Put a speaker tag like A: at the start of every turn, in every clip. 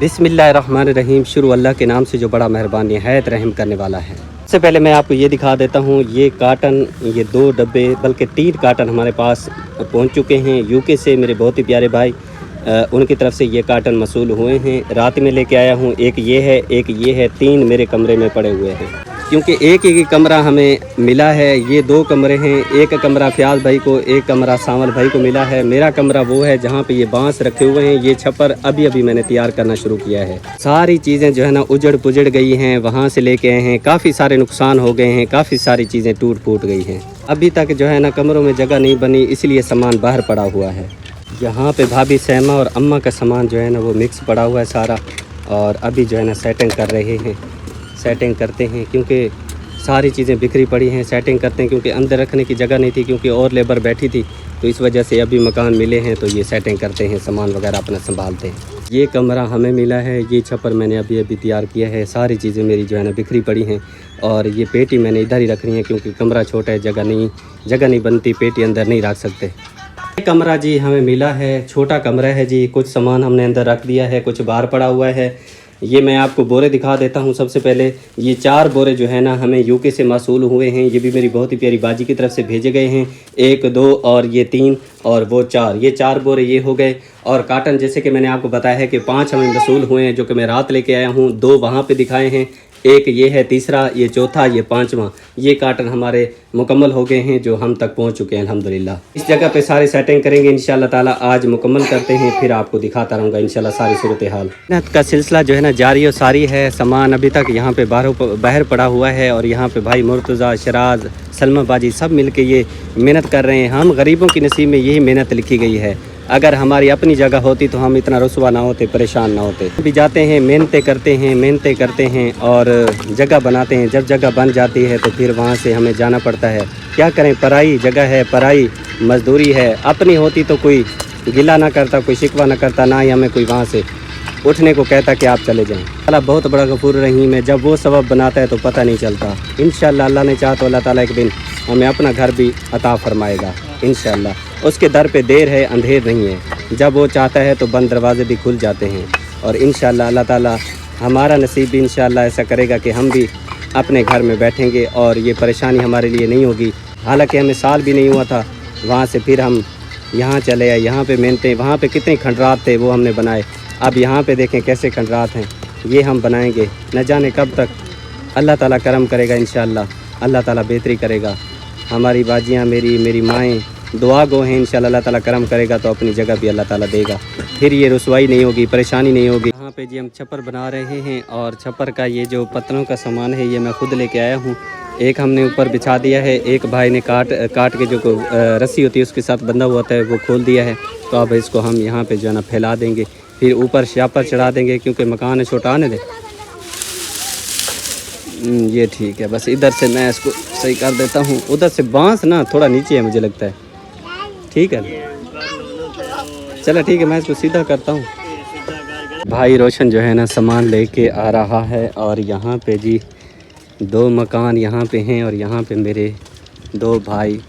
A: बिस्मिल्लाहिर्रहमानिर्रहीम। शुरू अल्लाह के नाम से जो बड़ा मेहरबान निहायत रहम करने वाला है। सबसे पहले मैं आपको ये दिखा देता हूँ, ये काटन, ये 2 डब्बे बल्कि 3 काटन हमारे पास पहुँच चुके हैं यूके से। मेरे बहुत ही प्यारे भाई, उनकी तरफ से ये काटन मसूल हुए हैं। रात में लेके आया हूँ। एक ये है, एक ये है, 3 मेरे कमरे में पड़े हुए हैं, क्योंकि एक ही कमरा हमें मिला है। ये 2 कमरे हैं, एक कमरा फयाज भाई को, एक कमरा सावल भाई को मिला है। मेरा कमरा वो है जहाँ पे ये बांस रखे हुए हैं। ये छप्पर अभी मैंने तैयार करना शुरू किया है। सारी चीज़ें जो है ना उजड़ पुजड़ गई हैं, वहाँ से लेके आए हैं। काफ़ी सारे नुकसान हो गए हैं, काफ़ी सारी चीज़ें टूट फूट गई हैं। अभी तक जो है ना कमरों में जगह नहीं बनी, इसलिए सामान बाहर पड़ा हुआ है। यहाँ पे भाभी सैमा और अम्मा का सामान जो है ना वो मिक्स पड़ा हुआ है सारा, और अभी जो है ना सेटिंग कर रहे हैं। सेटिंग करते हैं क्योंकि सारी चीज़ें बिखरी पड़ी हैं। सेटिंग करते हैं क्योंकि अंदर रखने की जगह नहीं थी, क्योंकि और लेबर बैठी थी, तो इस वजह से अभी मकान मिले हैं तो ये सेटिंग करते हैं, सामान वगैरह अपना संभालते हैं। ये कमरा हमें मिला है, ये छप्पर मैंने अभी तैयार किया है। सारी चीज़ें मेरी जो है ना बिखरी पड़ी हैं, और ये पेटी मैंने इधर ही रखनी है क्योंकि कमरा छोटा है, जगह नहीं बनती, पेटी अंदर नहीं रख सकते। ये कमरा जी हमें मिला है, छोटा कमरा है जी। कुछ सामान हमने अंदर रख दिया है, कुछ बाहर पड़ा हुआ है। ये मैं आपको बोरे दिखा देता हूँ। सबसे पहले ये 4 बोरे जो है ना हमें यूके से मौसूल हुए हैं। ये भी मेरी बहुत ही प्यारी बाजी की तरफ से भेजे गए हैं। 1, 2 और ये 3 और वो 4, ये 4 बोरे ये हो गए। और काटन जैसे कि मैंने आपको बताया है कि 5 हमें मौसूल हुए हैं, जो कि मैं रात लेके आया हूँ। 2 वहाँ पे दिखाए हैं, एक ये है, तीसरा, ये चौथा, ये 5वां। ये काटन हमारे मुकम्मल हो गए हैं, जो हम तक पहुंच चुके हैं अल्हम्दुलिल्लाह। इस जगह पे सारी सेटिंग करेंगे इंशाल्लाह ताला। आज मुकम्मल करते हैं, फिर आपको दिखाता रहूँगा इंशाल्लाह सारी सूरत हाल। मेहनत का सिलसिला जो है ना जारी और सारी है। सामान अभी तक यहाँ पे बाहर पड़ा हुआ है, और यहाँ पे भाई मुर्तज़ा, शराज, सलमा बाजी सब मिल के ये मेहनत कर रहे हैं। हम गरीबों की नसीब में यही मेहनत लिखी गई है। अगर हमारी अपनी जगह होती तो हम इतना रुसवा ना होते, परेशान ना होते। अभी जाते हैं, मेहनतें करते हैं और जगह बनाते हैं। जब जगह बन जाती है तो फिर वहाँ से हमें जाना पड़ता है। क्या करें, पराई जगह है, पराई मजदूरी है। अपनी होती तो कोई गिला ना करता, कोई शिकवा ना करता, ना ही हमें कोई वहाँ से उठने को कहता कि आप चले जाएं। अल्लाह बहुत बड़ा गफूर रहीम है, जब वो सबब बनाता है तो पता नहीं चलता। इंशाअल्लाह अल्लाह ने चाहा तो अल्लाह ताला एक दिन हमें अपना घर भी अता फरमाएगा इंशाअल्लाह। उसके दर पे देर है, अंधेर नहीं है। जब वो चाहता है तो बंद दरवाजे भी खुल जाते हैं, और इंशाअल्लाह अल्लाह ताला हमारा नसीब भी इंशाअल्लाह ऐसा करेगा कि हम भी अपने घर में बैठेंगे और ये परेशानी हमारे लिए नहीं होगी। हालांकि हमें साल भी नहीं हुआ था, वहाँ से फिर हम यहाँ चले आए। यहाँ पे मेहनतें, वहाँ पे कितने खंडरात थे वो हमने बनाए। अब यहाँ पे देखें कैसे खंडरात हैं, ये हम बनाएंगे। न जाने कब तक अल्लाह ताला करम करेगा इंशाअल्लाह। अल्लाह ताला बेहतरी करेगा। हमारी बाजियाँ, मेरी माएँ दुआ गो हैं। इंशाअल्लाह अल्लाह ताला करम करेगा तो अपनी जगह भी अल्लाह ताला देगा, फिर ये रुसवाई नहीं होगी, परेशानी नहीं होगी। यहाँ पे जी हम छप्पर बना रहे हैं, और छप्पर का ये जो पत्तलों का सामान है ये मैं खुद लेके आया हूँ। एक हमने ऊपर बिछा दिया है, एक भाई ने काट के जो रस्सी होती है उसके साथ बंधा हुआ होता है वो खोल दिया है। तो अब इसको हम यहाँ पे जो है ना फैला देंगे, फिर ऊपर शापर चढ़ा देंगे, क्योंकि मकान है छोटा। आने दे, ये ठीक है। बस इधर से मैं इसको सही कर देता हूँ। उधर से बांस ना थोड़ा नीचे है मुझे लगता है, ठीक है। चलो ठीक है, मैं इसको सीधा करता हूँ। भाई रोशन जो है ना सामान लेके आ रहा है, और यहाँ पे जी 2 मकान यहाँ पे हैं, और यहाँ पे मेरे 2 भाई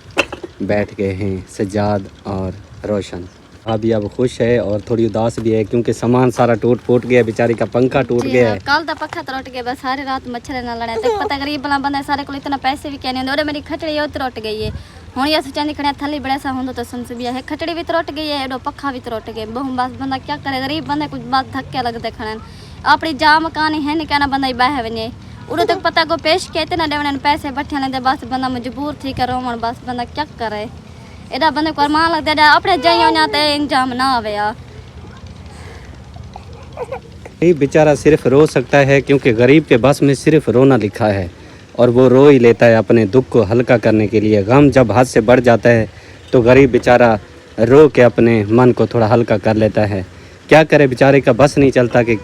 A: बैठ गए हैं, सज्जाद और रोशन। अभी अब खुश है और थोड़ी उदास भी है, क्योंकि सामान सारा टूट फूट गया। बेचारी का पंखा टूट गया है।
B: कल दा पक्का तो टूट गया, बस सारी रात मच्छर ना लड़े तक पता गरीब बला बंदा सारे को इतना पैसे भी क्या नहीं होंगे। मेरी खटड़ी यो टूट गई है। हूँ ये सोचा खड़े थली बड़ा सा होंगे तो सुनस भी है। खटड़ी भी टूट गई है, एडो पक्खा भी टूट गए। बहु बस बंदा क्या करे, गरीब बंदा कुछ बात धक्के लगते खड़े। अपनी जा मकान है नहीं कहना बंदा बह वने उड़ो तक पता को पेश कहते ना देवन पैसे बठे लेते। बस बंदा मजबूर थी कर रोमन, बस बंदा क्या करे। एडा बंदे को अरमान लगता है अपने जाइयो जाते इंजाम ना आवे यार।
A: ये बेचारा सिर्फ रो सकता है, क्योंकि गरीब के बस में सिर्फ रोना लिखा है, और वो रो ही लेता है अपने दुख को हल्का करने के लिए। गम जब हद से बढ़ जाता है तो गरीब बेचारा रो के अपने मन को थोड़ा हल्का कर लेता है। क्या करे, बेचारे का बस नहीं चलता कि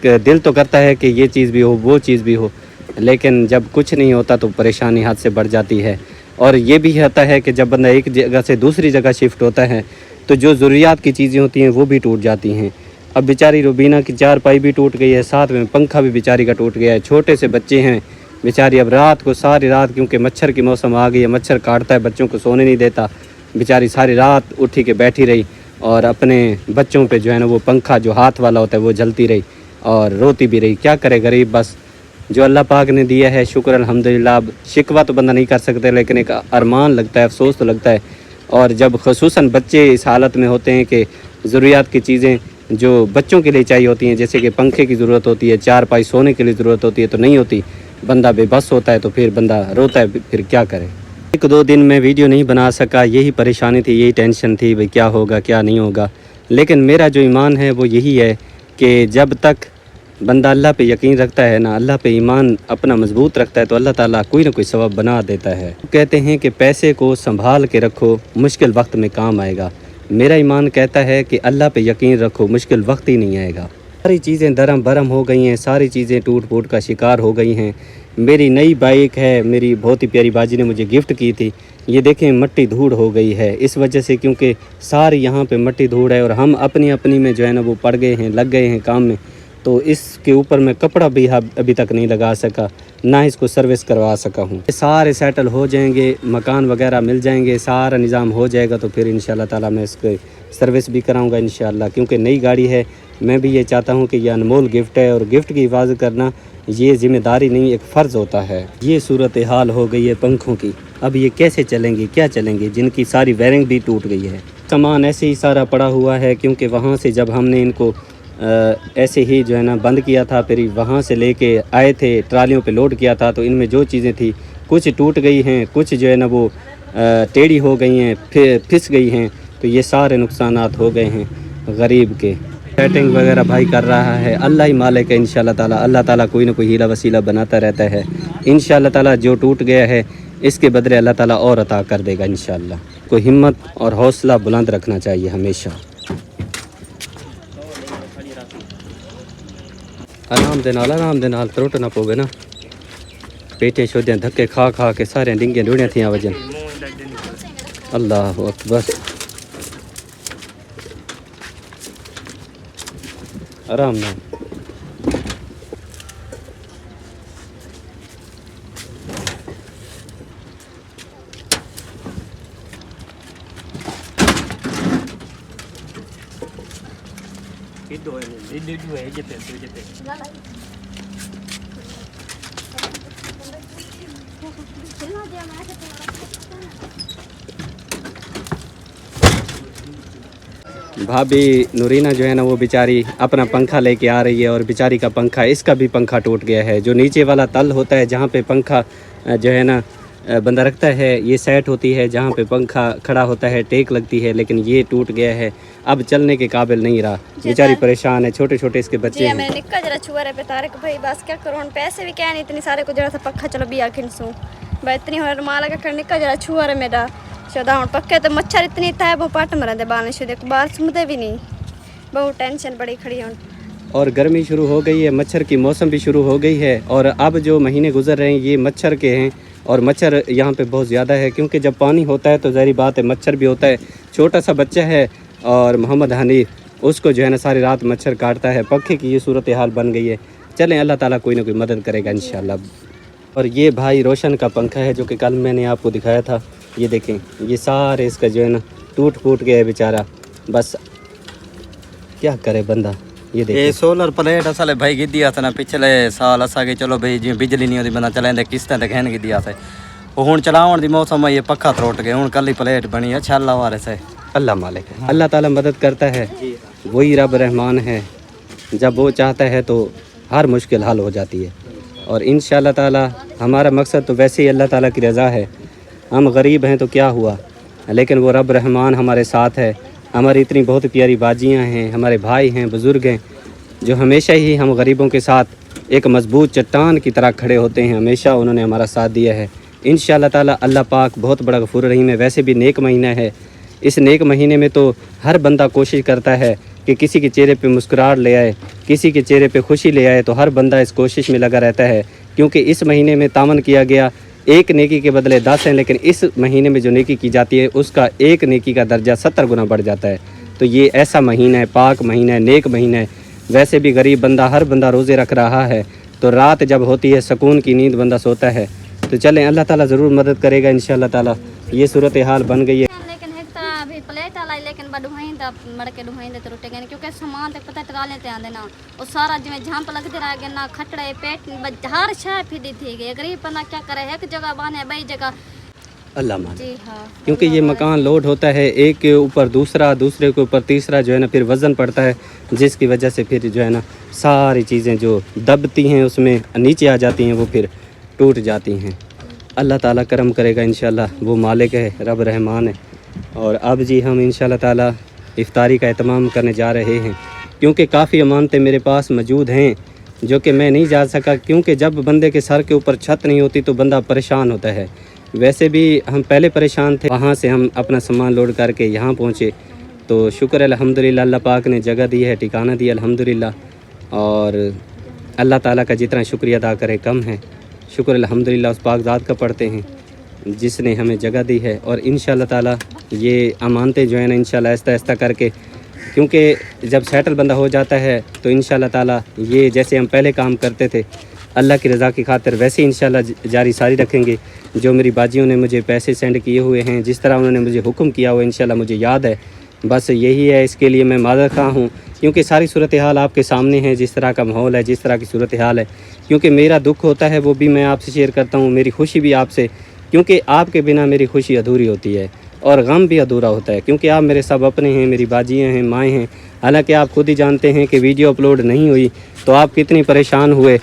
A: दिल तो करता है कि ये चीज़ भी हो, वो चीज़ भी हो, लेकिन जब कुछ नहीं होता तो परेशानी हद से बढ़ जाती है। और ये भी होता है कि जब बंदा एक जगह से दूसरी जगह शिफ्ट होता है तो जो ज़रूरियात की चीज़ें होती हैं वो भी टूट जाती हैं। अब बेचारी रुबीना की चारपाई भी टूट गई है, साथ में पंखा भी बेचारी का टूट गया है। छोटे से बच्चे हैं बेचारी, अब रात को सारी रात, क्योंकि मच्छर की मौसम आ गई है, मच्छर काटता है, बच्चों को सोने नहीं देता। बेचारी सारी रात उठी के बैठी रही, और अपने बच्चों पे जो है ना वो पंखा जो हाथ वाला होता है वो जलती रही और रोती भी रही। क्या करे गरीब, बस जो अल्लाह पाक ने दिया है शुक्र अल्हम्दुलिल्लाह। अब शिकवा तो बंदा नहीं कर सकते, लेकिन एक अरमान लगता है, अफसोस तो लगता है। और जब खसूसन बच्चे इस हालत में होते हैं कि ज़रूरियात की चीज़ें जो बच्चों के लिए चाहिए होती हैं, जैसे कि पंखे की ज़रूरत होती है, चारपाई सोने के लिए ज़रूरत होती है, तो नहीं होती, बंदा बेबस होता है, तो फिर बंदा रोता है, फिर क्या करे। 1-2 दिन में वीडियो नहीं बना सका, यही परेशानी थी, यही टेंशन थी, भाई क्या होगा क्या नहीं होगा। लेकिन मेरा जो ईमान है वो यही है कि जब तक बंदा अल्लाह पे यकीन रखता है ना, अल्लाह पे ईमान अपना मजबूत रखता है, तो अल्लाह ताला कोई ना कोई सबब बना देता है। कहते हैं कि पैसे को संभाल के रखो, मुश्किल वक्त में काम आएगा। मेरा ईमान कहता है कि अल्लाह पे यकीन रखो, मुश्किल वक्त ही नहीं आएगा। सारी चीज़ें दरम बरम हो गई हैं, सारी चीज़ें टूट फूट का शिकार हो गई हैं। मेरी नई बाइक है, मेरी बहुत ही प्यारी बाजी ने मुझे गिफ्ट की थी, ये देखें मट्टी धूड़ हो गई है इस वजह से, क्योंकि सारी यहाँ पे मट्टी धूड़ है और हम अपनी अपनी में जो है ना वो पड़ गए हैं, लग गए हैं काम में। तो इसके ऊपर मैं कपड़ा भी अभी तक नहीं लगा सका, ना इसको सर्विस करवा सका हूँ। सारे सेटल हो जाएंगे, मकान वगैरह मिल जाएंगे, सारा निज़ाम हो जाएगा, तो फिर इंशाल्लाह ताला मैं इसको सर्विस भी कराऊंगा इंशाल्लाह। क्योंकि नई गाड़ी है, मैं भी ये चाहता हूँ कि ये अनमोल गिफ्ट है और गिफ्ट की हिफाजत करना ये ज़िम्मेदारी नहीं, एक फ़र्ज़ होता है। ये सूरत हाल हो गई है पंखों की, अब ये कैसे चलेंगे, क्या चलेंगे, जिनकी सारी वायरिंग भी टूट गई है। सामान ऐसे ही सारा पड़ा हुआ है, क्योंकि वहाँ से जब हमने इनको ऐसे ही जो है ना बंद किया था, फिर वहाँ से लेके आए थे, ट्रालियों पे लोड किया था, तो इनमें जो चीज़ें थी कुछ टूट गई हैं, कुछ जो है ना वो टेढ़ी हो गई हैं, फिर फिस गई हैं, तो ये सारे नुकसानात हो गए हैं गरीब के। सेटिंग वगैरह भाई कर रहा है, अल्लाह ही मालिक है इंशाल्लाह ताला। अल्लाह ताला कोई ना कोई हीला वसीला बनाता रहता है इंशाल्लाह ताला। जो टूट गया है इसके बदले अल्लाह ताला और अता कर देगा इंशाल्लाह। कोई हिम्मत और हौसला बुलंद रखना चाहिए हमेशा। आराम दे नाल त्रुट ना पोवे ना, पेटें शोदें धक्के खा खा के सारे डिंगे डूड़ियां थियां वजन। अल्लाह अकबर, आराम नाल। भाभी नूरीना जो है ना वो बेचारी अपना पंखा लेके आ रही है, और बेचारी का पंखा, इसका भी पंखा टूट गया है। जो नीचे वाला तल होता है जहाँ पे पंखा जो है ना बंदा रखता है, ये सेट होती है जहाँ पे पंखा खड़ा होता है, टेक लगती है, लेकिन ये टूट गया है, अब चलने के काबिल नहीं रहा। बेचारी परेशान है, छोटे छोटे इसके बच्चे हैं।
B: मैंने निक्का जरा छुआ रे पे तारक भाई, बस क्या करूँ, पैसे भी क्या नहीं इतनी सारे को जरा सा पक्का चलो भी आखिर सू भाई इतनी हो माला का निक्का जरा छुआ रे मेरा चौदह हूँ पक्के। तो मच्छर इतनी था वो पट मरते बाल देखो बाहर सुनते भी नहीं, बहुत टेंशन बड़ी खड़ी हूँ।
A: और गर्मी शुरू हो गई है, मच्छर की मौसम भी शुरू हो गई है, और अब जो महीने गुजर रहे हैं ये मच्छर के हैं, और मच्छर यहाँ पे बहुत ज़्यादा है, क्योंकि जब पानी होता है तो ज़ाहिर बात है मच्छर भी होता है। छोटा सा बच्चा है और मोहम्मद हनीफ, उसको जो है ना सारी रात मच्छर काटता है। पंखे की ये सूरत हाल बन गई है। चलें अल्लाह ताला कोई ना कोई मदद करेगा इंशाल्लाह। और ये भाई रोशन का पंखा है जो कि कल मैंने आपको दिखाया था, ये देखें, ये सारे इसका जो है ना टूट फूट गया है बेचारा, बस क्या करे बंदा। ये
C: सोलर प्लेट असल भाई गी दिया था ना पिछले साल असा के, चलो भाई जी बिजली नहीं होती बंदा चलाते किस्तें ते कहन गी दिया था, हूँ चलावन की मौसम है, ये पक्का त्रुट गए, हूँ कल ही प्लेट बनी है। अच्छा अल्लाह वाले से
A: अल्लाह मालिक है, अल्लाह ताला मदद करता है, वही रब रहमान है, जब वो चाहता है तो हर मुश्किल हल हो जाती है। और इंशाअल्लाह ताला हमारा मकसद तो वैसे ही अल्लाह ताला की रज़ा है। हम गरीब हैं तो क्या हुआ, लेकिन वो रब रहमान हमारे साथ है। हमारी इतनी बहुत प्यारी बाजियाँ हैं, हमारे भाई हैं, बुज़ुर्ग हैं, जो हमेशा ही हम गरीबों के साथ एक मजबूत चट्टान की तरह खड़े होते हैं। हमेशा उन्होंने हमारा साथ दिया है। इंशाअल्लाह ताला अल्लाह पाक बहुत बड़ा गफूर रहीम है। वैसे भी नेक महीना है, इस नेक महीने में तो हर बंदा कोशिश करता है कि किसी के चेहरे पे मुस्कुराहट ले आए, किसी के चेहरे पे खुशी ले आए, तो हर बंदा इस कोशिश में लगा रहता है। क्योंकि इस महीने में तामन किया गया एक नेकी के बदले 10 हैं, लेकिन इस महीने में जो नेकी की जाती है उसका एक नेकी का दर्जा 70 गुना बढ़ जाता है। तो ये ऐसा महीना है, पाक महीना है, नेक महीना है। वैसे भी गरीब बंदा, हर बंदा रोज़े रख रहा है, तो रात जब होती है सुकून की नींद बंदा सोता है। तो चलें अल्लाह ताला ज़रूर मदद करेगा इंशाअल्लाह ताला। ये सूरत हाल बन गई है।
B: लेकिन एक तो अभी प्लेट वाला लेकिन ਡੱਬਾ ਢੁਆਈਂਦਾ ਮੜ ਕੇ ਢੁਆਈਂਦੇ ਤੇ ਰੁੱਟ ਗਏ ਨੇ, ਕਿਉਂਕਿ ਸਮਾਨ ਤੇ ਪਤਾ ਟਰਾਲੇ ਤੇ ਆਂਦੇ ਨਾ ਉਹ ਸਾਰਾ ਜਿਵੇਂ ਝੰਪ ਲੱਗਦੇ ਰਹਿ ਗਏ ਨਾ, ਖਟੜੇ पेट हर शय फिदी थी गई। गरीब पना क्या करे, एक जगह बाने बई जगह।
A: अल्लाह माने।
B: जी हाँ,
A: क्योंकि ये मकान लोड होता है एक के ऊपर दूसरा, दूसरे के ऊपर तीसरा, जो है ना फिर वज़न पड़ता है, जिसकी वजह से फिर जो है ना सारी चीज़ें जो दबती हैं उसमें नीचे आ जाती हैं, वो फिर टूट जाती हैं। अल्लाह ताला करम करेगा इंशाल्लाह, वो मालिक है, रब रहमान है। और अब जी हम इंशाल्लाह ताला इफ्तारी का एहतमाम करने जा रहे हैं, क्योंकि काफ़ी अमानतें मेरे पास मौजूद हैं जो कि मैं नहीं जा सका, क्योंकि जब बंदे के सर के ऊपर छत नहीं होती तो बंदा परेशान होता है। वैसे भी हम पहले परेशान थे, वहाँ से हम अपना सामान लोड करके यहाँ पहुँचे, तो शुक्र है अल्हम्दुलिल्लाह, अल्लाह पाक ने जगह दी है, ठिकाना दिया अल्हम्दुलिल्लाह। और अल्लाह ताला का जितना शुक्रिया अदा करें कम है। शुक्र अल्हम्दुलिल्लाह उस पाक ज़ात का पढ़ते हैं जिसने हमें जगह दी है। और इंशाल्लाह ताला ये अमानतें जो है ना इंशाल्लाह आहिस्ता आहिस्ता करके, क्योंकि जब सेटल बंदा हो जाता है तो इंशाल्लाह ताला ये जैसे हम पहले काम करते थे अल्लाह की रज़ा की खातिर वैसे ही इंशाल्लाह जारी सारी रखेंगे। जो मेरी बाजियों ने मुझे पैसे सेंड किए हुए हैं, जिस तरह उन्होंने मुझे हुक्म किया हुआ इंशाल्लाह मुझे याद है, बस यही है। इसके लिए मैं माज़रत खा हूँ, क्योंकि सारी सूरत हाल आपके सामने है, जिस तरह का माहौल है, जिस तरह की सूरत हाल है। क्योंकि मेरा दुख होता है वो भी मैं आपसे शेयर करता हूँ, मेरी खुशी भी आपसे, क्योंकि आपके बिना मेरी खुशी अधूरी होती है और गम भी अधूरा होता है, क्योंकि आप मेरे सब अपने हैं, मेरी बाजियाँ हैं, माएँ हैं। हालांकि आप खुद ही जानते हैं कि वीडियो अपलोड नहीं हुई तो आप कितनी परेशान हुए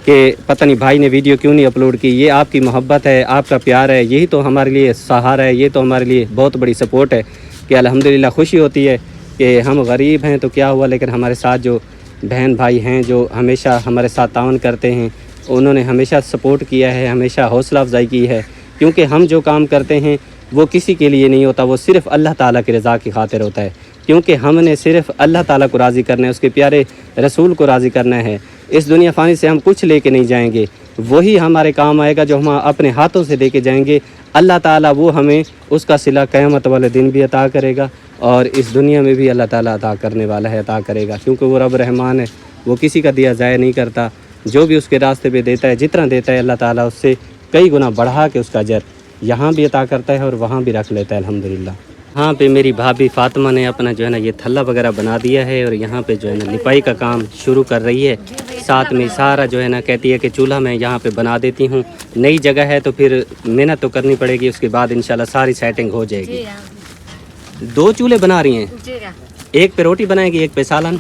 A: कि पता नहीं भाई ने वीडियो क्यों नहीं अपलोड की। ये आपकी मोहब्बत है, आपका प्यार है, यही तो हमारे लिए सहारा है, ये तो हमारे लिए बहुत बड़ी सपोर्ट है कि अल्हम्दुलिल्लाह खुशी होती है कि हम गरीब हैं तो क्या हुआ, लेकिन हमारे साथ जो बहन भाई हैं जो हमेशा हमारे साथ तावन करते हैं, उन्होंने हमेशा सपोर्ट किया है, हमेशा हौसला अफजाई की है। क्योंकि हम जो काम करते हैं वो किसी के लिए नहीं होता, वो सिर्फ़ अल्लाह ताला की रज़ा की खातिर होता है। क्योंकि हमने सिर्फ़ अल्लाह ताला को राज़ी करना है, उसके प्यारे रसूल को राज़ी करना है। इस दुनिया फ़ानी से हम कुछ लेके नहीं जाएंगे, वही हमारे काम आएगा जो हम अपने हाथों से लेके जाएंगे। अल्लाह ताला वो हमें उसका सिला क़यामत वाले दिन भी अता करेगा और इस दुनिया में भी अल्लाह ताला अता करने वाला है, अता करेगा। क्योंकि वो रब रहमान है, वो किसी का दिया ज़ाया नहीं करता। जो भी उसके रास्ते पे देता है, जितना देता है अल्लाह ताला उससे कई गुना बढ़ा के उसका अजर यहाँ भी अता करता है और वहाँ भी रख लेता है अल्हम्दुलिल्लाह। यहाँ पे मेरी भाभी फातिमा ने अपना जो है ना ये थल्ला वगैरह बना दिया है और यहाँ पे जो है ना लिपाई का काम शुरू कर रही है। साथ में सारा जो है ना कहती है कि चूल्हा मैं यहाँ पे बना देती हूँ, नई जगह है तो फिर मेहनत तो करनी पड़ेगी, उसके बाद इंशाल्लाह सारी सेटिंग हो जाएगी। 2 चूल्हे बना रही हैं, एक पे रोटी बनाएगी, एक पे सालन।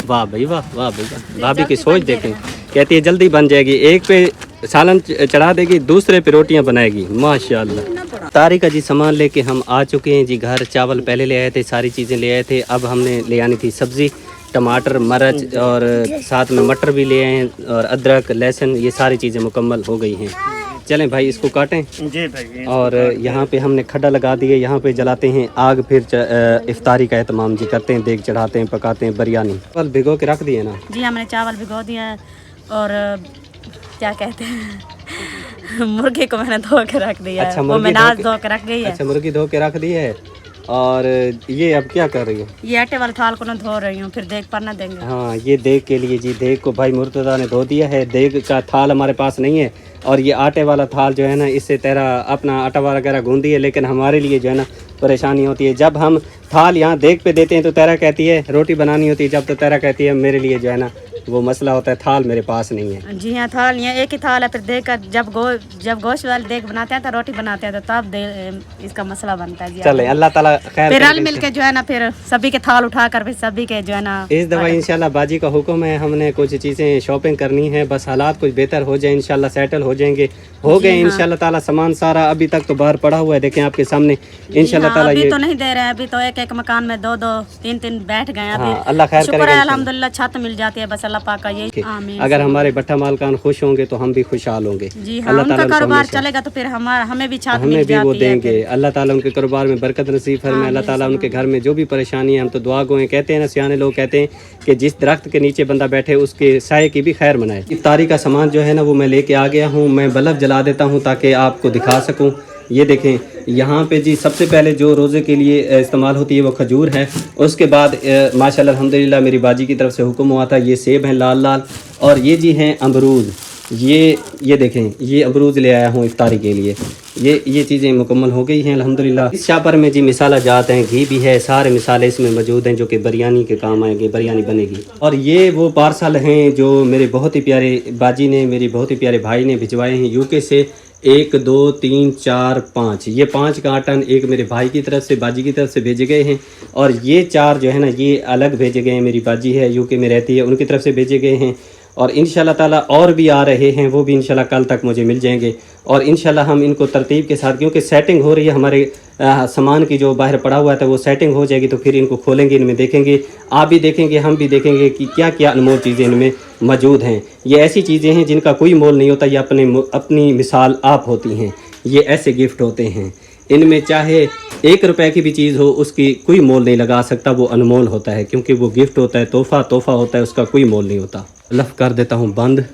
A: वाह भाई वाह, वाह भाई वाह, भाभी की सोच देखें। कहती है जल्दी बन जाएगी, एक पे सालन चढ़ा देगी, दूसरे पे रोटियां बनाएगी, माशाल्लाह। तारी का जी सामान लेके हम आ चुके हैं जी घर। चावल पहले ले आए थे, सारी चीज़ें ले आए थे। अब हमने ले आनी थी सब्ज़ी, टमाटर, मिर्च और साथ में मटर भी ले आए हैं और अदरक, लहसुन, ये सारी चीज़ें मुकम्मल हो गई हैं। चलें भाई इसको काटें।
D: जी भाई।
A: और यहाँ पे हमने खड्डा लगा दिए, यहाँ पे जलाते हैं आग, फिर इफ्तारी का एहतमाम जी करते हैं, देग चढ़ाते हैं, पकाते हैं बिरयानी। चावल भिगो के रख दिए ना?
E: जी हमने चावल भिगो दिया है और क्या कहते हैं मुर्गी को मैंने धो के रख दिया
A: अच्छा,
E: है, वो मिनाज धो के रख गई है।
A: अच्छा, मुर्गी धो के रख दी है। और ये अब क्या कर रही है?
E: ये आटे वाले थाल को ना धो रही हूँ, फिर देग पर ना देंगे।
A: हाँ, ये देग के लिए जी, देग को भाई मुर्तज़ा ने धो दिया है। देग का थाल हमारे पास नहीं है और ये आटे वाला थाल जो है ना, इससे तेरा अपना आटा वगैरह गूंदी है, लेकिन हमारे लिए जो है ना परेशानी होती है। जब हम थाल यहाँ देग पे देते हैं तो तेरा कहती है रोटी बनानी होती है, जब तो तेरा कहती है मेरे लिए जो है ना वो मसला होता है, थाल मेरे पास नहीं है।
E: जी हाँ, थाल यहाँ एक ही थाल है, फिर देग का जब गोश्त वाले देग बनाते हैं तो रोटी बनाते हैं तो तब इसका मसला बनता है।
A: चले अल्लाह ताला खैर
E: फिर रल मिल के जो है ना फिर सभी के थाल उठा कर फिर सभी के जो है ना
A: इस दफ़ा इंशाल्लाह बाजी का हुक्म है, हमने कुछ चीज़ें शॉपिंग करनी है, बस हालात कुछ बेहतर हो जाए इंशाल्लाह, सेटल हो जाएंगे, हो गए इंशाल्लाह ताला। सामान सारा अभी तक तो बाहर पड़ा हुआ है, देखें आपके सामने इंशाल्लाह ताला।
E: अभी
A: ये
E: तो नहीं दे रहे हैं, अभी तो एक मकान में 2-2 3-3 बैठ गए हैं।
A: हाँ, अल्लाह खैर
E: शुक्र
A: करेगा
E: है अल्हम्दुलिल्लाह, छत मिल जाती है, बस अल्लाह पाक का यही आमीन।
A: अगर हमारे भट्टा मालकान खुश होंगे तो हम भी खुशहाल होंगे।
E: जी हाँ, उनका कारोबार चलेगा तो फिर हमें भी छत मिल
A: हमें भी वो
E: जाती है।
A: देंगे। अल्लाह ताला उनके कारोबार में बरकत नसीब फरमाए, अल्लाह ताला उनके घर में जो भी परेशानी है, हम तो दुआ गो हैं। कहते हैं ना सियाने लोग कहते हैं कि जिस दरख्त के नीचे बंदा बैठे उसके साये की भी खैर मनाए। इफ्तारी का सामान जो है ना वो मैं लेके आ गया हूँ। मैं बल्ब जला देता हूँ ताकि आपको दिखा सकूँ। ये देखें यहाँ पे जी सबसे पहले जो रोज़े के लिए इस्तेमाल होती है वो खजूर है। उसके बाद माशाल्लाह अल्हम्दुलिल्लाह मेरी बाजी की तरफ से हुक्म हुआ था, ये सेब हैं लाल लाल, और ये जी हैं अमरूद। ये देखें, ये अमरूद ले आया हूँ इफ्तारी के लिए। ये चीज़ें मुकम्मल हो गई हैं अल्हम्दुलिल्लाह। इस शापर में जी मिसाला जात हैं, घी भी है, सारे मिसाले इसमें मौजूद हैं जो कि बिरयानी के काम आएंगे, बिरयानी बनेगी। और ये वो पार्सल हैं जो मेरे बहुत ही प्यारे बाजी ने, मेरे बहुत ही प्यारे भाई ने भिजवाए हैं यूके से। 1 2 3 4 5, ये 5 कार्टन एक मेरे भाई की तरफ से, बाजी की तरफ से भेजे गए हैं। और ये 4 जो है ना, ये अलग भेजे गए हैं, मेरी बाजी है यूके में रहती है, उनकी तरफ से भेजे गए हैं। और इंशाल्लाह ताला और भी आ रहे हैं, वो भी इंशाल्लाह कल तक मुझे मिल जाएंगे। और इंशाल्लाह हम इनको तरतीब के साथ, क्योंकि सेटिंग हो रही है हमारे सामान की, जो बाहर पड़ा हुआ था वो सेटिंग हो जाएगी, तो फिर इनको खोलेंगे, इनमें देखेंगे, आप भी देखेंगे, हम भी देखेंगे कि क्या क्या अनमोल चीज़ें इनमें मौजूद हैं। ये ऐसी चीज़ें हैं जिनका कोई मोल नहीं होता, ये अपनी मिसाल आप होती हैं। ये ऐसे गिफ्ट होते हैं, इनमें चाहे 1 रुपए की भी चीज़ हो, उसकी कोई मोल नहीं लगा सकता, वो अनमोल होता है, क्योंकि वो गिफ्ट होता है, तोहफ़ा होता है, उसका कोई मोल नहीं होता। लफ कर देता हूँ बंद।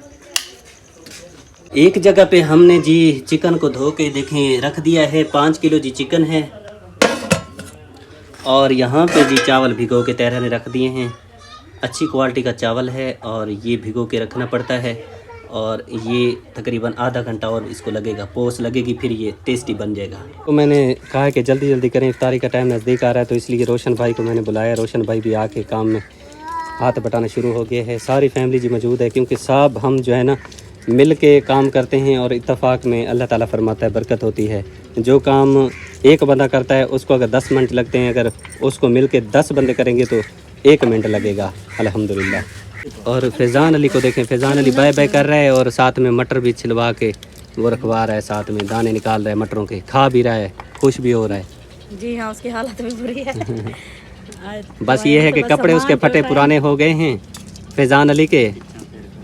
A: एक जगह पे हमने जी चिकन को धो के देखें रख दिया है, 5 किलो जी चिकन है। और यहाँ पे जी चावल भिगो के तैयार ने रख दिए हैं, अच्छी क्वालिटी का चावल है और ये भिगो के रखना पड़ता है। और ये तकरीबन आधा घंटा और इसको लगेगा, पोस लगेगी, फिर ये टेस्टी बन जाएगा। तो मैंने कहा कि जल्दी जल्दी करें, इफ्तारी का टाइम नज़दीक आ रहा है, तो इसलिए रोशन भाई को मैंने बुलाया। रोशन भाई भी आके काम में हाथ बटाना शुरू हो गया है। सारी फैमिली जी मौजूद है, क्योंकि सब हम जो है ना मिल के काम करते हैं और इत्तेफाक में अल्लाह ताला फरमाता है बरकत होती है। जो काम एक बंदा करता है उसको अगर 10 मिनट लगते हैं, अगर उसको मिल के 10 बंदे करेंगे तो 1 मिनट लगेगा अल्हम्दुलिल्लाह। और फैज़ान अली को देखें, फैज़ान अली बाय बाय कर रहा है और साथ में मटर भी छिलवा के वो रखवा रहा है, साथ में दाने निकाल रहा है मटरों के, खा भी रहा है, खुश भी हो रहा है।
E: जी हाँ, उसकी हालत भी बुरी है।
A: बस ये है कि कपड़े उसके फटे पुराने हो गए हैं फैज़ान अली के।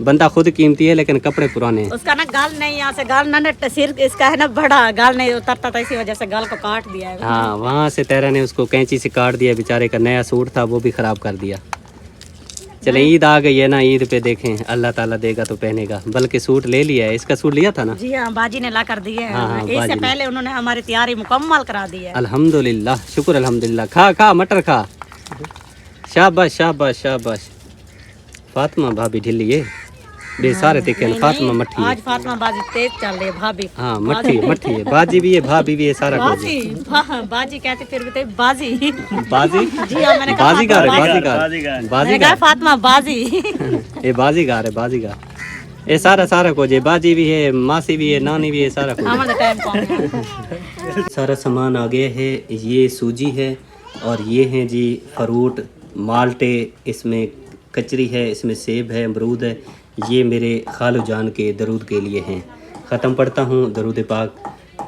A: बंदा खुद कीमती है लेकिन कपड़े पुराने हैं।
E: उसका ना गाल नहीं, यहाँ से गाल ना सिर इसका है ना बड़ा, गाल नहीं उतरता था, इसी वजह से गाल को काट दिया है।
A: हाँ, वहाँ से तेरा ने उसको कैंची से काट दिया, बेचारे का नया सूट था वो भी ख़राब कर दिया। चले ईद आ गई है ना, ईद पे देखें अल्लाह ताला देगा तो पहनेगा। बल्कि सूट ले लिया है, इसका सूट लिया था ना।
E: जी हाँ, बाजी ने ला कर दिए हैं।
A: हाँ,
E: इससे पहले उन्होंने हमारी तैयारी मुकम्मल करा दी है।
A: अल्हम्दुलिल्लाह, शुक्र अल्हम्दुलिल्लाह। खा खा मटर खा, शाबाश शाबाश शाबाश। फातिमा भाभी ढिल्ली है बे, सारे तीखे फातिमा मट्ठी है।
E: आज फातिमा बाजी तेज चल रही है भाभी।
A: हाँ, मट्ठी है, बाजी भी है, भाभी भी है, सारा कुछ है।
E: बाजी कहते फिर भी बाजी
A: बाजी।
E: जी हाँ, मैंने कहा
A: बाजीगार है,
E: बाजीगार फातिमा बाजी।
A: ये बाजीगार है, बाजीगार। ये सारा कुछ है, बाजी भी है, मासी भी है, नानी भी है, सारा कुछ
E: हमारे टाइम कौन।
A: सारा सामान आ गया है। ये सूजी है और ये हैं जी फ्रूट, माल्टे, इसमें कचरी है, इसमें सेब है, अमरूद है। ये मेरे खालू जान के दरूद के लिए हैं। ख़त्म पढ़ता हूँ दरूद पाक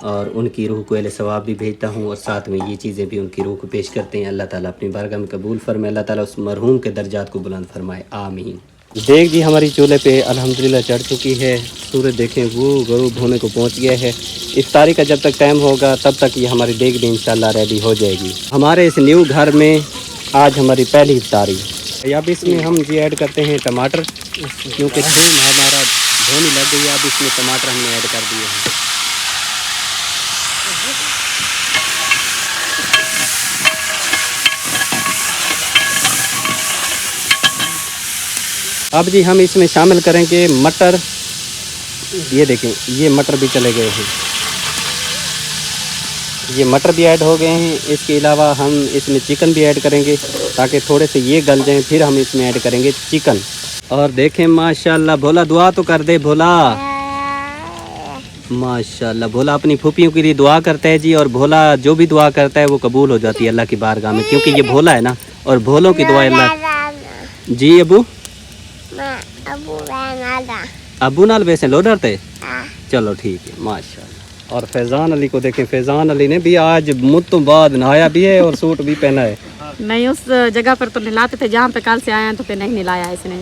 A: और उनकी रूह को अहले सवाब भी भेजता हूँ, और साथ में ये चीज़ें भी उनकी रूह को पेश करते हैं। अल्लाह ताला अपनी बारगाह में कबूल फरमाए, अल्लाह ताला उस मरहूम के दर्जात को बुलंद फरमाए, आमीन। देख जी हमारी चूल्हे पे अल्हम्दुलिल्लाह चढ़ चुकी है। सूरज देखें वो गरूब होने को पहुँच गया है। इफ्तारी का जब तक टाइम होगा तब तक ये हमारी देग भी इंशाल्लाह रेडी हो जाएगी। हमारे इस न्यू घर में आज हमारी पहली इफ्तारी। अब इसमें हम जी ऐड करते हैं टमाटर, क्योंकि थूम हमारा धोनी लग गई है। अब इसमें टमाटर हमने ऐड कर दिए हैं। अब जी हम इसमें शामिल करेंगे मटर। ये देखें, ये मटर भी चले गए हैं, ये मटर भी ऐड हो गए हैं। इसके अलावा हम इसमें चिकन भी ऐड करेंगे ताकि थोड़े से ये गल जाएं, फिर हम इसमें ऐड करेंगे चिकन। और देखें माशाल्लाह, भोला दुआ तो कर दे भोला। माशाल्लाह, भोला अपनी फूफियों के लिए दुआ करता है जी, और भोला जो भी दुआ करता है वो कबूल हो जाती है अल्लाह की बारगाह में, क्योंकि ये भोला है ना, और भोलों की दुआ अल्लाह। जी अबू अबू नाल वैसे लोडर थे, चलो ठीक है माशाल्लाह। और फैज़ान अली को देखें, फैज़ान अली ने भी आज मुद्दों बाद नहाया भी है और सूट भी पहना है।
E: नहीं, उस जगह पर तो नहलाते थे जहाँ पे कल से आए हैं, तो फिर नहीं नहलाया इसने।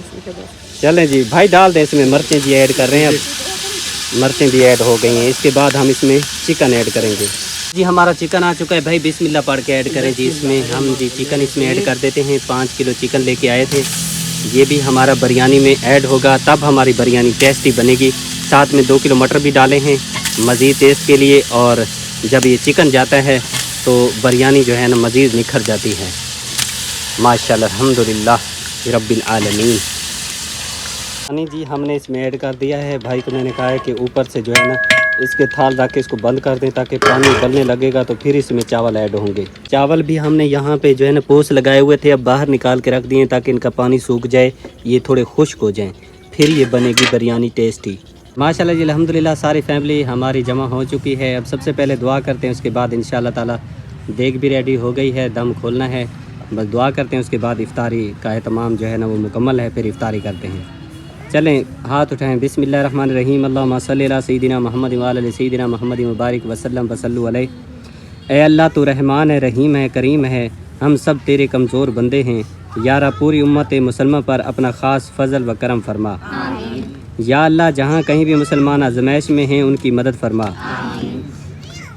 A: चलें जी भाई, डाल दें इसमें मिर्चें जी ऐड कर रहे हैं। अब मिर्चें भी ऐड हो गई हैं। इसके बाद हम इसमें चिकन ऐड करेंगे जी। हमारा चिकन आ चुका है भाई, बिस्मिल्लाह पढ़ के ऐड करें जी। इसमें हम जी चिकन इसमें ऐड कर देते हैं। 5 किलो चिकन लेके आए थे, ये भी हमारा बिरयानी में ऐड होगा, तब हमारी बिरयानी टेस्टी बनेगी। साथ में 2 किलो मटर भी डाले हैं मज़ीद टेस्ट के लिए, और जब ये चिकन जाता है तो बिरयानी जो है ना मज़ीद निखर जाती है माशाल्लाह। अल्हम्दुलिल्लाह रब्बिल आलमीन। पानी जी हमने इसमें ऐड कर दिया है। भाई को मैंने कहा है कि ऊपर से जो है ना इसके थाल रख के इसको बंद कर दें ताकि पानी उबलने लगेगा तो फिर इसमें चावल ऐड होंगे। चावल भी हमने यहाँ पे जो है ना पोस लगाए हुए थे, अब बाहर निकाल के रख दिए ताकि इनका पानी सूख जाए, ये थोड़े खुश्क हो जाएं, फिर ये बनेगी बिरयानी टेस्टी। माशाल्लाह जी अल्हम्दुलिल्लाह सारी फैमिली हमारी जमा हो चुकी है। अब सबसे पहले दुआ करते हैं, उसके बाद इंशाअल्लाह ताला देग भी रेडी हो गई है, दम खोलना है, बस दुआ करते हैं, उसके बाद इफ्तारी का एहतमाम जो है ना वो मुकम्मल है, फिर इफ्तारी करते हैं। चलें हाथ उठाएं, बिस्मिल्लाहिर्रहमानिर्रहीम, अल्लाहुम्मा सल्ली अला सय्यिदिना मुहम्मद व अला सय्यिदिना मुहम्मद मुबारक वसल्लम वसल्लु अलैहि। ए अल्लाह तू रहमान है, रहीम है, करीम है, हम सब तेरे कमज़ोर बंदे हैं, यारा पूरी उम्मत मुसलमान पर अपना ख़ास फ़ज़ल व करम फरमा। या अल्लाह जहाँ कहीं भी मुसलमान आज़माइश में हैं उनकी मदद फरमा।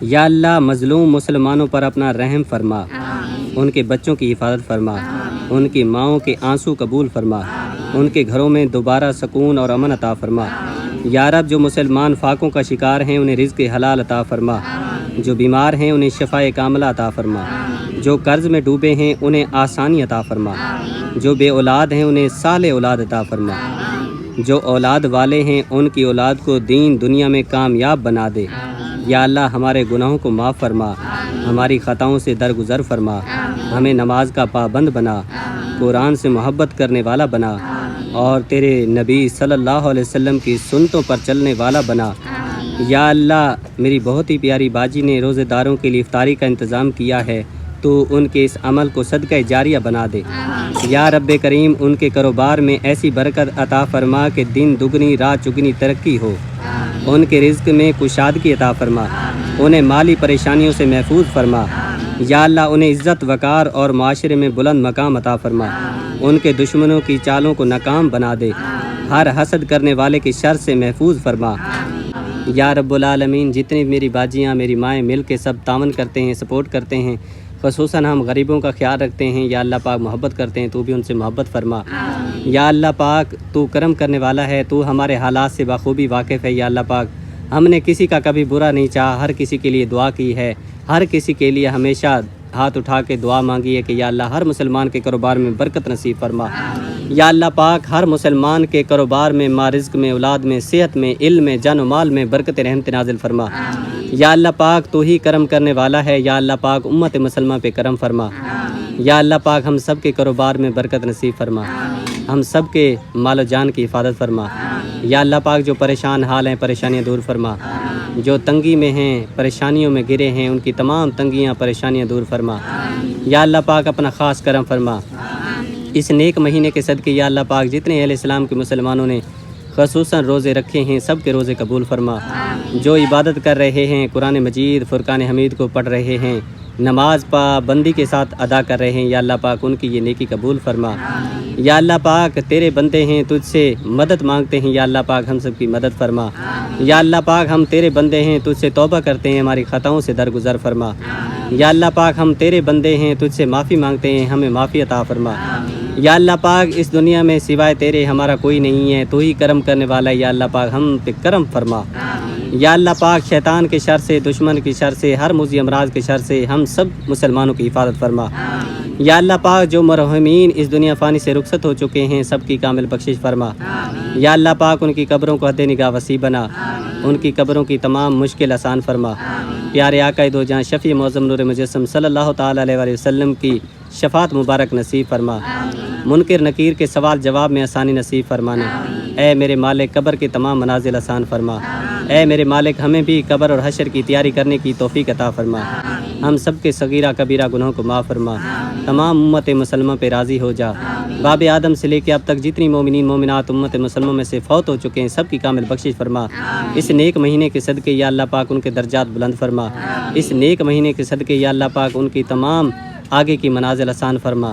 A: या अल्लाह मज़लूम मुसलमानों पर अपना रहम फरमा, उनके बच्चों की हिफाजत फरमा, उनकी माओं के आंसू कबूल फरमा, उनके घरों में दोबारा सुकून और अमन अता फरमा। या रब जो मुसलमान फाकों का शिकार हैं उन्हें रिज़्क़ हलाल अता फरमा, जो बीमार हैं उन्हें शफ़ाए कामिला अता फरमा, जो कर्ज़ में डूबे हैं उन्हें आसानी अता फरमा, जो बे औलाद हैं उन्हें साले औलाद अता फरमा, जो औलाद वाले हैं उनकी औलाद को दीन दुनिया में कामयाब बना दे। या अल्लाह हमारे गुनाहों को माफ़ फरमा, हमारी ख़ताओं से दरगुज़र फरमा, हमें नमाज का पाबंद बना, कुरान से मोहब्बत करने वाला बना और तेरे नबी सल्लल्लाहु अलैहि वसल्लम की सुन्नतों पर चलने वाला बना। या अल्लाह मेरी बहुत ही प्यारी बाजी ने रोज़ेदारों के लिए इफ्तारी का इंतज़ाम किया है, तो उनके इस अमल को सदका जारिया बना दे। या रब्बे करीम उनके कारोबार में ऐसी बरकत अता फरमा कि दिन दुगनी रात चुगनी तरक्की हो, उनके रिज़्क़ में कुशादगी अता फरमा, उन्हें माली परेशानियों से महफूज फरमा। या अल्लाह उन्हें इज़्ज़त वक़ार और माशरे में बुलंद मकाम अता फरमा, उनके दुश्मनों की चालों को नाकाम बना दे, हर हसद करने वाले के शर से महफूज फरमा। या रब्बुल आलमीन जितनी मेरी बाजियाँ मेरी माएँ मिल के सब तावन करते हैं, सपोर्ट करते हैं, ख़ुसूसन हम गरीबों का ख्याल रखते हैं, या अल्लाह पाक मोहब्बत करते हैं, तू भी उनसे मोहब्बत फरमा। या अल्लाह पाक तू करम करने वाला है, तू हमारे हालात से बखूबी वाकिफ़ है। या अल्लाह पाक हमने किसी का कभी बुरा नहीं चाहा, हर किसी के लिए दुआ की है, हर किसी के लिए हमेशा हाथ उठा के दुआ मांगी है कि या अल्लाह हर मुसलमान के कारोबार में बरकत नसीब फरमा। या अल्लाह पाक हर मुसलमान के कारोबार में, माँ रिज़्क़ में, औलाद में, सेहत में, इल्म में, जान व माल में बरकत रहमत नाजिल फरमा। या अल्लाह पाक तू ही करम करने वाला है। या अल्लाह पाक उम्मत मुसलमान पे करम फरमा। या अल्लाह पाक हम सब के कारोबार में बरकत नसीब फरमा, हम सब के माल जान की हिफाजत फरमा। या अल्लाह पाक जो परेशान हाल हैं परेशानियाँ दूर फरमा, जो तंगी में हैं परेशानियों में गिरे हैं उनकी तमाम तंगियाँ परेशानियाँ दूर फरमा। या अल्लाह पाक अपना ख़ास करम फरमा। इस नेक महीने के सदके या अल्लाह पाक जितने अहले इस्लाम के मुसलमानों ने ख़ुसूसन रोज़े रखे हैं सब के रोज़े कबूल फरमा। जो इबादत कर रहे हैं, कुरान मजीद फ़ुरक़ान हमीद को पढ़ रहे हैं, नमाज पाबंदी के साथ अदा कर रहे हैं, या अल्लाह पाक उनकी ये नेकी कबूल फरमा। या अल्लाह पाक तेरे बंदे हैं, तुझसे मदद मांगते हैं, या अल्लाह पाक हम सब की मदद फरमा। या अल्लाह पाक हम तेरे बंदे हैं, तुझसे तौबा करते हैं, हमारी ख़ताओं से दरगुज़र फरमा। या अल्लाह पाक हम तेरे बंदे हैं, तुझसे माफ़ी मांगते हैं, हमें माफ़ी अता फरमा। या अल्लाह पाक इस दुनिया में सिवाय तेरे हमारा कोई नहीं है, तू ही करम करने वाला है। या अल्लाह पाक हम पे करम फरमा। या अल्लाह पाक शैतान के शर से, दुश्मन के शर से, हर मुज़ी अमराज के शर से हम सब मुसलमानों की हिफाजत फरमा। या अल्लाह पाक जो मरहूमीन इस दुनिया फ़ानी से रुखसत हो चुके हैं सब की कामिल बख्शिश फरमा। या अल्लाह पाक उनकी कब्रों को हद निगाह वसी बना, उनकी कब्रों की तमाम मुश्किल आसान फरमा। प्यारे आका दो जहाँ शफ़ी मौज़म नूर मुजस्सम सल्लल्लाहु ताला अलैहि वसल्लम की शफ़ात मुबारक नसीब फरमा। मुनकिर नकीर के सवाल जवाब में आसानी नसीब फरमाना। ऐ मेरे मालिक कब्र के तमाम मनाजिल आसान फरमा। ऐ मेरे मालिक हमें भी कब्र और हशर की तैयारी करने की तौफीक अता फरमा। हम सब के सगीरा कबीरा गुनाहों को माफ़ फरमा। तमाम उम्मत मुसलमान पे राज़ी हो जा। बाब आदम से लेकर अब तक जितनी मोमिनीन मोमिनात उम्मत मुसलमान में से फ़ौत हो चुके हैं सब की कामिल बख्शिश फरमा। इस नेक महीने के सदके या अल्लाह पाक उनके दर्जात बुलंद फरमा। इस नेक महीने के सदके या अल्लाह पाक उनकी तमाम आगे की मनाजिल आसान फरमा।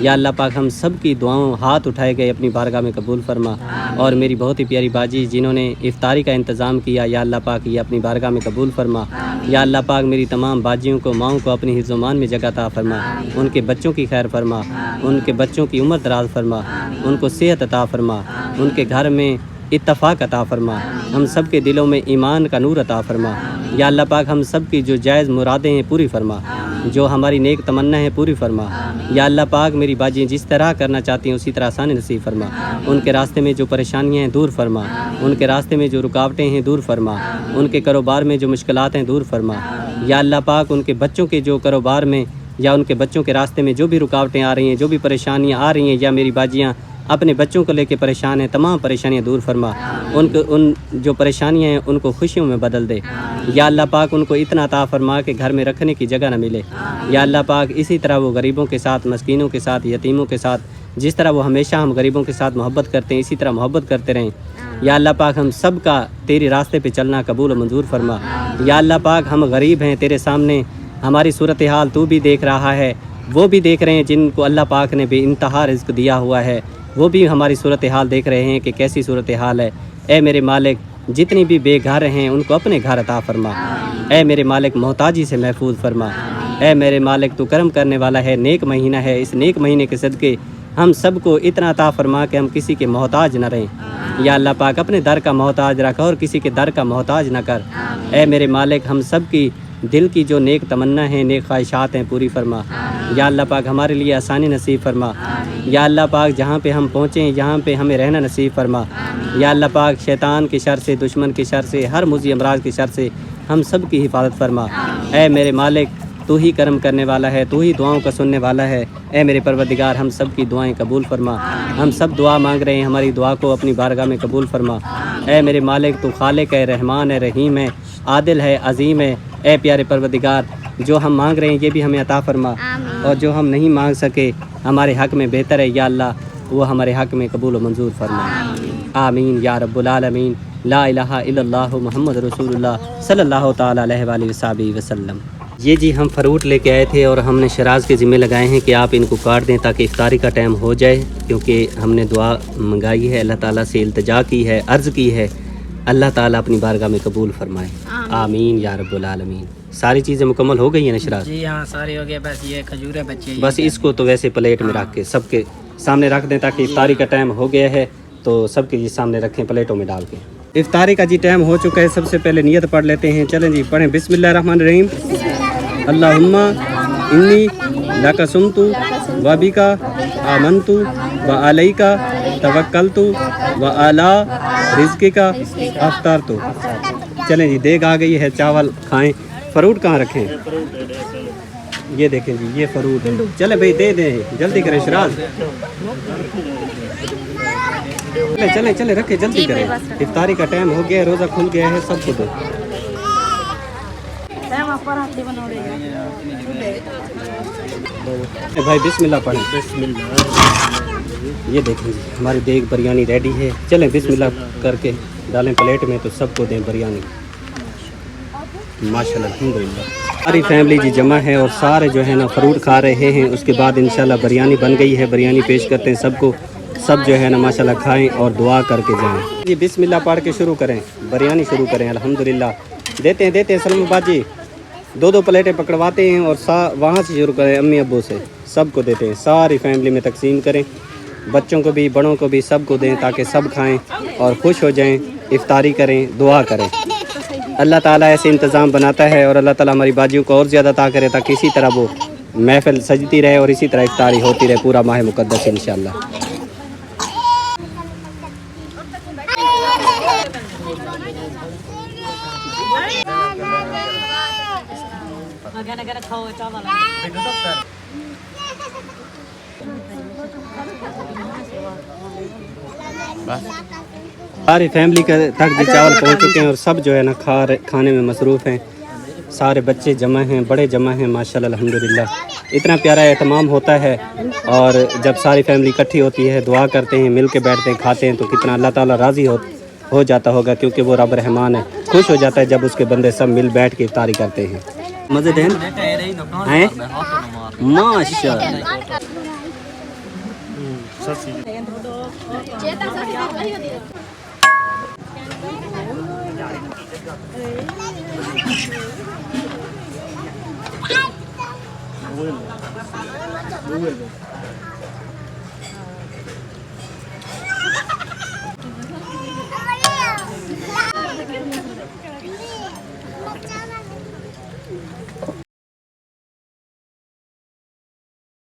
A: या अल्लाह पाक हम सब की दुआओं हाथ उठाए गए अपनी बारगाह में कबूल फरमा। और मेरी बहुत ही प्यारी बाजी जिन्होंने इफ्तारी का इंतज़ाम किया या अल्लाह पाक ये अपनी बारगाह में कबूल फरमा। या अल्लाह पाक मेरी तमाम बाजियों को, माओं को अपनी हिज़्ज़-ओ-मान में जगह अता फरमा। उनके बच्चों की खैर फरमा, उनके बच्चों की उम्र दराज फरमा, उनको सेहत अता फरमा, उनके घर में इत्तफ़ाक़ अता फरमा, हम सब के दिलों में ईमान का नूर अता फरमा। या अल्लाह पाक हम सब की जो जायज़ मुरादें हैं पूरी फरमा। जो हमारी नेक तमन्ना है पूरी फरमा। या अल्लाह पाक मेरी बाजियाँ जिस तरह करना चाहती हैं उसी तरह आसानी नसीब फरमा। उनके रास्ते में जो परेशानियाँ हैं दूर फरमा, उनके रास्ते में जो रुकावटें हैं दूर फरमा, उनके कारोबार में जो मुश्किलात हैं दूर फरमा। या अल्लाह पाक उनके बच्चों के जो कारोबार में या उनके बच्चों के रास्ते में जो भी रुकावटें आ रही हैं, जो भी परेशानियाँ आ रही हैं, या मेरी बाजियाँ अपने बच्चों को लेके परेशान हैं, तमाम परेशानियाँ दूर फरमा। उन जो परेशानियाँ हैं उनको खुशियों में बदल दे। या अल्लाह पाक उनको इतना अता फरमा कि घर में रखने की जगह न मिले। या अल्लाह पाक इसी तरह वो गरीबों के साथ, मस्कीनों के साथ, यतीमों के साथ, जिस तरह वो हमेशा हम गरीबों के साथ मोहब्बत करते हैं इसी तरह मोहब्बत करते रहें। या अल्लाह पाक हम सब का तेरे रास्ते पे चलना कबूल और मंजूर फरमा। या अल्लाह पाक हम गरीब हैं, तेरे सामने हमारी सूरत हाल तू भी देख रहा है, वो भी देख रहे हैं जिनको अल्लाह पाक ने बेइंतहा रिज़्क दिया हुआ है, वो भी हमारी सूरत हाल देख रहे हैं कि कैसी सूरत हाल है। ए मेरे मालिक, जितनी भी बेघर हैं उनको अपने घर अता फरमा। ए मेरे मालिक, मोहताजी से महफूज फरमा। ए मेरे मालिक, तू करम करने वाला है, नेक महीना है, इस नेक महीने के सदके हम सबको इतना अता फरमा कि हम किसी के मोहताज न रहें। या अल्लाह पाक अपने दर का मोहताज रख और किसी के दर का मोहताज न कर। ए मेरे मालिक, हम सब की दिल की जो नेक तमन्ना है, नेक ख्वाहिशात हैं पूरी फरमा। या अल्लाह पाक हमारे लिए आसानी नसीब फरमा। या अल्लाह पाक जहाँ पे हम पहुँचें यहाँ पे हमें रहना नसीब फरमा। या अल्लाह पाक शैतान के शर से, दुश्मन के शर से, हर मुज़ी अमराज के शर से हम सब की हिफाजत फरमा। ए मेरे मालिक, तू ही करम करने वाला है, तू ही दुआओं का सुनने वाला है। ए मेरे परवरदिगार, हम सब की दुआएं कबूल फरमा। हम सब दुआ मांग रहे हैं, हमारी दुआ को अपनी बारगाह में कबूल फरमा। ए मेरे मालिक, तू खालिक है, रहमान है, रहीम है, आदिल है, अजीम है। ए प्यारे परवरदिगार, जो हम मांग रहे हैं ये भी हमें अता फरमा, और जो हम नहीं मांग सके हमारे हक़ में बेहतर है या अल्लाह, वो हमारे हक़ में कबूल और मंजूर फरमा। आमीन या रब्बुल आलमीन। ला इलाहा इल्लल्लाहु मुहम्मद रसूलुल्लाह सल्लल्लाहु ताला अलैहि वसल्लम। ये जी हम फ़रूट लेके आए थे और हमने शराज के ज़िम्मे लगाए हैं कि आप इनको काट दें ताकि इफ्तारी का टाइम हो जाए, क्योंकि हमने दुआ मंगाई है, अल्लाह ताला से इल्तिजा की है, अर्ज़ की है। अल्लाह ताला अपनी बारगाह में कबूल फरमाए। आमीन या रब्बुल आलमीन। सारी चीज़ें मुकम्मल हो गई हैं ना शराज?
D: जी हाँ, सारी हो गया। बस ये खजूरें बच्चे,
A: बस इसको तो वैसे प्लेट में रख के सबके सामने रख दें ताकि इफ्तारी का टाइम हो गया है तो सबके जी सामने रखें प्लेटों में डाल के। इफ्तारी का जी टाइम हो चुका है। सबसे पहले नियत पढ़ लेते हैं। चलें जी, पढ़ें बिस्मिल्लाहिर्रहमानिर्रहीम। अल्लाहुम्मा इन्नी लका सुमतु व बिका आमनतु व अलैका तवक्कलतु व अला रिज़्क़िका अफ्तारतु। चलें जी, देग आ गई है, चावल खाएं। फ़रूट कहाँ रखें? ये देखें जी, ये फ़रूट। चले भाई दे दें, जल्दी करें शराज। चले चले रखें, जल्दी करें, इफ्तारी का टाइम हो गया, रोज़ा खुल गया है, सबको दो। भाई बिस्मिल्लाह पढ़ें। ये देखें जी, हमारी देग बिरयानी रेडी है। चलें बिस्मिल्लाह करके डालें प्लेट में तो सबको दें बिरयानी। माशाल्लाह अल्हम्दुलिल्लाह। सारी फैमिली जी जमा है और सारे जो है ना फ़रूट खा रहे हैं। उसके बाद इंशाल्लाह बिरयानी बन गई है, बिरयानी पेश करते हैं सबको। सब जो है ना माशाल्लाह खाएं और दुआ करके जाएं। जी बिस्मिल्लाह पढ़ के शुरू करें, बिरयानी शुरू करें। अल्हम्दुलिल्लाह। देते हैं सलमाबाद जी, दो प्लेटें पकड़वाते हैं और वहाँ से शुरू करें, अम्मी अब्बू से सबको देते हैं। सारी फैमिली में तकसीम करें, बच्चों को भी, बड़ों को भी, सबको दें ताकि सब खाएं और खुश हो जाएं, इफ्तारी करें, दुआ करें। अल्लाह ताला ऐसे इंतज़ाम बनाता है और अल्लाह ताला हमारी बाजियों को और ज़्यादा अता करे ताकि इसी तरह वो महफिल सजती रहे और इसी तरह इफ्तारी होती रहे पूरा माह मुक़द्दस इंशाअल्लाह। सारी फैमिली का तक जी चावल पहुंच चुके हैं और सब जो है ना खाने में मसरूफ़ हैं। सारे बच्चे जमा हैं, बड़े जमा हैं, माशाल्लाह अल्हम्दुलिल्लाह। इतना प्यारा एहतमाम होता है और जब सारी फैमिली इकट्ठी होती है, दुआ करते हैं, मिल के बैठते हैं, खाते हैं तो कितना अल्लाह ताला राज़ी हो जाता होगा, क्योंकि वो रब रहमान है। खुश हो जाता है जब उसके बंदे सब मिल बैठ के इफ्तारी करते हैं। मज़े हैं माशाल्लाह।